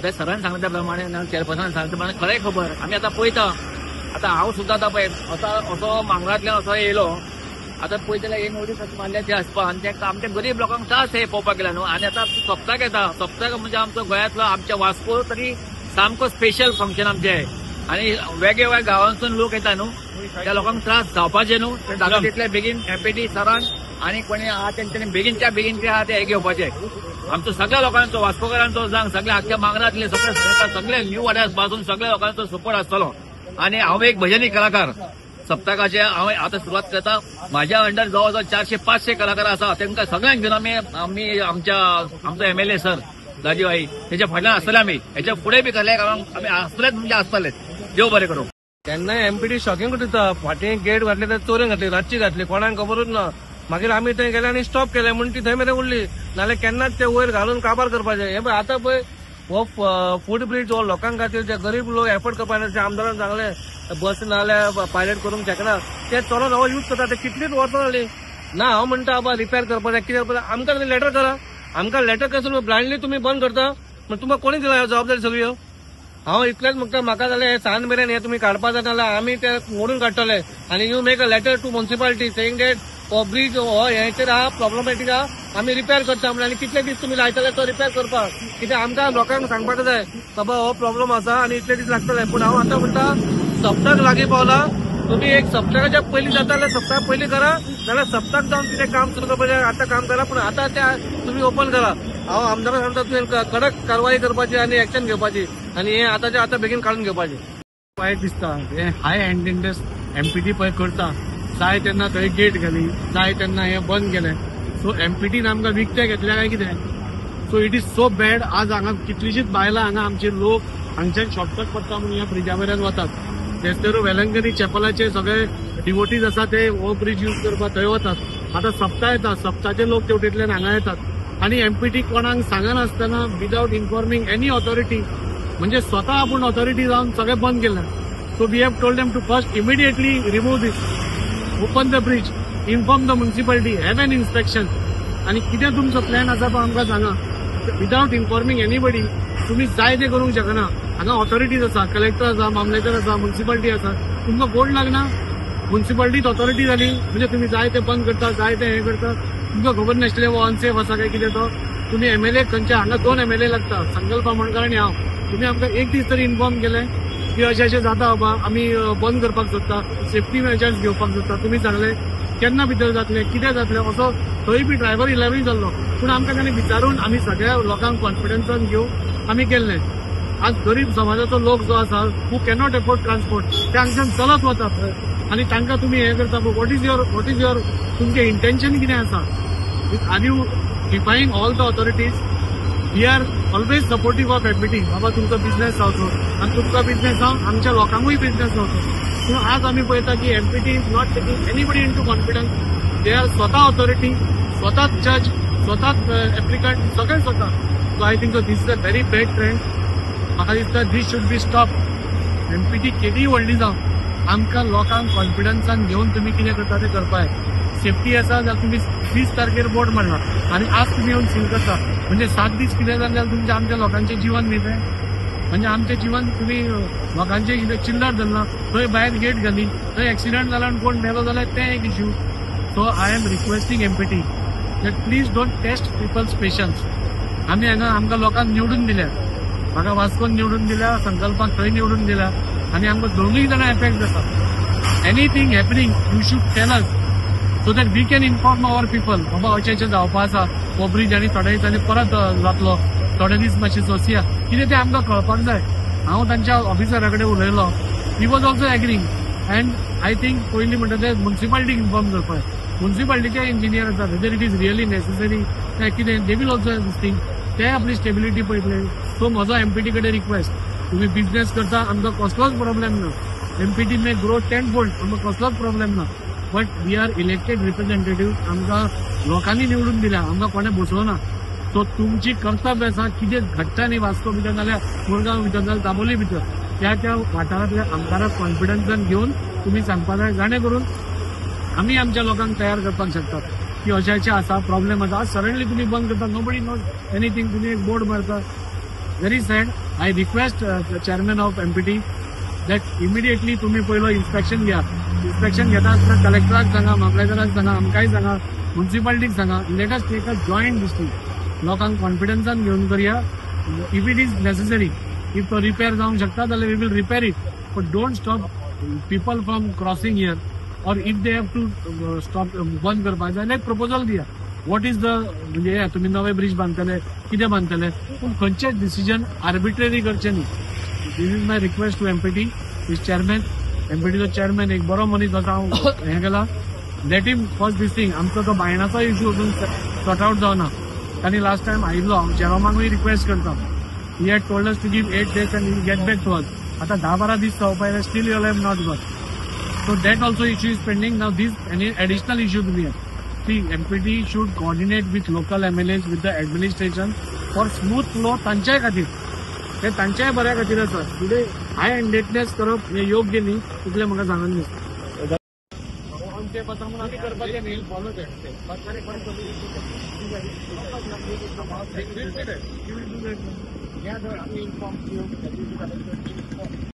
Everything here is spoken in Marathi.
आता सरांनी सांगितल्या प्रमाणे चेअरपर्सनान सांगितल्या प्रमाणे खरें खबर आम्ही आता पळयता. आता हांव सुद्दां आता पळय असो मांगरांतल्यान असो येयलो. आता पळयतल्यार हे नोटीस मारल्याचे आसपा आनी तें आमच्या गरीब लोकांक त्रास हे पळोवपाक गेला न्हू. आनी आता सप्ताक येता. सप्ताक म्हणजे आमचो गोंयांतलो आमच्या वास्को तरी सामको स्पेशल फंक्शन आमचे आणि वेगवेगळ्या गांवांसून लोक येता न्हू. त्या लोकांक त्रास जावपाचे न्हू. ते जाता तितले बेगीन एमपीटी सरान आणि कोणी आहा तेंच्यांनी बेगीनच्या बेगीन ते आहा ते हे घेवपाचे. आमचो सगळ्या लोकांचो वास्कोकारांचो जावं सगळ्या आख्या मांगरांतले सगळे न्यू वाड्यार पासून सगळ्या लोकांचो सपोर्ट आसतलो. आणि हांव एक भजनी कलाकार सप्तकाचे हांव आता सुरवात करता. म्हाज्या अंडर जवळ 400-500 कलाकार आसा. तांकां सगळ्यांक घेवन आमी आमचो एमएलए सर राजीव आई तेच्या फाटल्यान आसतले. आमी हेच्या फुडें बी कसले आमी आसतलेच म्हणजे आसतलेच. देव बरें करूं. केन्ना एमपीटी शॉकिंग दिता. फाटीं गेट घातले ते चोरून घातली रातची घातली कोणाक खबरूच ना. मागीर आमी थंय गेले आनी स्टॉप केले म्हणून ती थंय मेरेन उरली. नाल्यार केन्नाच ते वयर घालून काबार करपाचे. हे पळय आतां पळय हो फूड ब्रिज हो लोकांक खातीर जे गरीब लोक एफोर्ड करपाचे आमदारान सांगले बस नाल्यार पायलट करूंक शकना ते चलोन हो यूज करता. ते कितलीच वर्सां जाली ना. हांव म्हणटा बाबा रिपेर करपाचें कितें करपाचें आमकां लेटर करा. आमकां लेटर करून ब्लायंडली तुमी बंद करता म्हण तुमकां कोणी दिला जबाबदारी सगळी. हांव इतलेंच म्हणटा म्हाका जाल्यार हे सांज मेरेन हे तुमी काडपाक जाय नाल्यार आमी ते मोडून काडटले. आनी you make a letter to municipality saying that हो ब्रिज हो हेचेर आहा प्रॉब्लेमॅटीक आहा आमी रिपेर करता म्हणून. आनी कितले दीस तुमी लायतले तो रिपेर करपाक कित्याक आमकां लोकांक सांगपाक जाय बाबा हो प्रॉब्लेम आसा आनी इतले दीस लागतले. पूण हांव आतां म्हणटा सप्तक लागीं पावला. तुम्ही एक सप्तकाच्या पयलीं जाता जाल्यार सप्तक पयलीं करा नाल्यार सप्तक जावन कितें काम सुरू करपाचें आतां काम करा. पूण आतां त्या तुमी ओपन करा. हांव आमदाराक सांगता तुवें कडक कारवाई करपाची आनी एक्शन घेवपाची आनी हे आतांच्या आतां बेगीन काडून घेवपाचें. वायट दिसता हे हाय हँडेडनेस एमपीटी पळय करता. जाय तेन्ना थंय गेट घाली जाय तेन्ना हे बंद केलें. सो एमपीटीन आमकां विकते घेतल्या काय कितें. So it is so bad. आज हांगा कितलींशींच बायलां हांगा आमचे लोक हांगच्यान शॉर्टकट पडटा म्हणून ह्या ब्रिजा वयल्यान वतात. तेच वेलंकनी चॅपलाचे सगळे डिवोटीज आसा ते हो ब्रिज यूज करपाक थंय वतात. आतां सप्ता येता. सप्ताचे लोक तेवटेंतल्यान हांगा येतात आनी एमपीटी कोणाक सांगनासतना विदाउट इन्फॉर्मिंग एनी ऑथॉरिटी म्हणजे स्वता आपूण ऑथॉरिटी जावन सगळें बंद केलें. So we have told them to first immediately remove this open the bridge inform the municipality have an inspection आनी कितें तुमचो प्लॅन आसा तो आमकां सांगा. विदाउट इन्फॉर्मिंग एनीबडी तुम्ही जाय ते करूंक शकना. हांगा ऑथॉरिटीज आसा कलेक्टर आसा मामलेदार आसा म्युनिसिपालिटी आसा. तुमकां बोर्ड लागना. म्युनिसिपालिटीच ऑथॉरिटी जाली म्हणजे तुम्ही जाय ते बंद करता जाय ते हे करता. तुमकां खबर नासलें वो अनसेफ आसा काय कितें तो. तुम्ही एमएलए खंयचे हांगा 2 एमएलए लागता संकल्प आमोणकर आनी हांव. तुम्ही आमकां एक दीस तरी इन्फॉर्म केलें की अशें अशें जाता बाबा आमी बंद करपाक सोदता सेफ्टी मेजर्स घेवपाक सोदता. तुम्ही सांगले केन्ना भितर जातलें कितें जातलें असो थंय बी ड्रायव्हर 11 जाल्लो. पूण आमकां ताणें विचारून आमी सगळ्या लोकांक कॉन्फिडन्सान घेवन आमी केल्लें. आज गरीब समाजाचो लोक जो आसा हू कॅनॉट एफोर्ड ट्रान्सपोर्ट ते हांगच्यान चलत वतात आनी तांकां तुमी हें करता. वॉट इज युअर तुमचें इंटेन्शन कितें आसा. Are you defying all the authorities. We are always supportive of MPT. बाबा तुमचो बिझनेस जावचो आनी तुमकां बिझनेस जावन आमच्या लोकांकूय बिझनेस जावचो. सो आज आमी पळयता की empty is not taking anybody in to confidence. They are स्वता ऑथॉरिटी स्वताच जज स्वताच एप्लिकंट सगळे स्वता. So I think this is a very bad trend. म्हाका दिसता दीस शूड बी स्टॉप. एमपीटी केदी व्हडली जावं आमकां लोकांक कॉन्फिडन्सान घेवन तुमी कितें करता तें करपाक जाय. सेफ्टी आसा जाल्यार तुम्ही 20 तारखेर बोर्ड मारला आणि आज तुम्ही येऊन सील करता म्हणजे 7 दीस कितें जालें जाल्यार तुमच्या आमच्या लोकांचें जीवन न्ही तें. म्हणजे आमचें जीवन तुम्ही लोकांचें कितें चिल्लर धरला. थंय भायर गेट घाली थंय एक्सिडेंट जाला आनी कोण मेलो जाल्यार तें एक issue. So I am requesting MPT that please don't test people's patience. आमी हांगा आमकां लोकांक निवडून दिल्या. म्हाका वास्कोन निवडून दिल्या संकल्पाक थंय निवडून दिल्या आनी आमकां दोनूय जाणां एफेक्ट जाता. Anything happening you should tell us so that we can inform our people बाबा अशें जावपा आसा हो ब्रिज आनी थोड्या दिसांनी परत जातलो थोडे दीस मातशें सोंसया कितें तें आमकां कळपाक जाय. हांव तांच्या ऑफिसरा कडेन उलयलो. He was also agreeing and I think पयलीं म्हणटा तें म्युनिसिपालिटीक इन्फॉर्म करपाक. म्युनिसिपालिटीचे इंजिनियर आसा whether it is really necessary काय कितें दे वील ऑल्सो दिसतींग ते आपली स्टेबिलिटी पळयतले. सो म्हजो एमपीटी कडेन रिक्वेस्ट तुम्ही बिझनेस करता आमकां कसलोच प्रॉब्लेम ना. एमपीटी मे ग्रो 10 fold आमकां कसलोच प्रॉब्लेम ना. But we are elected representative. आमकां लोकांनी निवडून दिल्या आमकां कोणें बसोवना. सो तुमची कर्तव्य आसा कितें घडटा न्ही वास्को भितर नाल्यार मुरगांव भितर नाल्यार दाबोली भितर त्या वाठारांतल्या आमदाराक कॉन्फिडन्सान घेवन तुमी सांगपा जाय जाणे करून आमी आमच्या लोकांक तयार करपाक शकतात की अशें आसा प्रॉब्लेम आसा. आज सडनली तुमी बंद करता नोबडी नोज एनीथींग. तुमी एक बोर्ड मारता very sad. I request chairman of empty that immediately तुम्ही पहिलं इन्स्पेक्शन घ्या. इन्स्पेक्शन घेता आसतना कलेक्टराक सांगा, मामलेदाराक सांगा, आमकांय सांगा, म्युन्सिपालिटीक सांगा. Let us take a joint decision. लोकांक कॉन्फिडन्सान घेऊन करूया. If it is necessary, if तो रिपेअर जावंक शकता जाल्यार we will repair it, but don't stop people from crossing here. और if they have to stop बंद करपाक जाय, एक प्रपोजल दिया. वॉट इज द म्हणजे तुम्ही नवे ब्रिज बांधतले, कितें बांधतले, पूण खंयचेच डिसिजन आर्बिट्ररी करचे न्ही. This is my request to MPT, is chairman. एमपीटीचो चेअरमॅन एक बरो मनीस आसा, हांव हें केला. Let him first this thing. आमचो तो बायणाचो इश्यू अजून सॉर्ट आउट जावना. तांणी लास्ट टायम आयिल्लो, हांव जेरोमाकूय रिक्वेस्ट करता. He had told us to give 8 days and he will get back to us. आता 10-12 दीस जावपाक still you have not got. So that also issue is pending. Now this any additional issue to be here. See, MPT should coordinate with local MLAs, with the administration for smooth flow. तांच्याय खातीर हे तांच्याय बऱ्या खातीर आसा. टुडे हाय हँडेडनेस करप हे योग्य न्ही, इतलें म्हाका सांगन दिसता. आमचे पत्र म्हणून आमी करपाचें न्ही, फॉलो करता.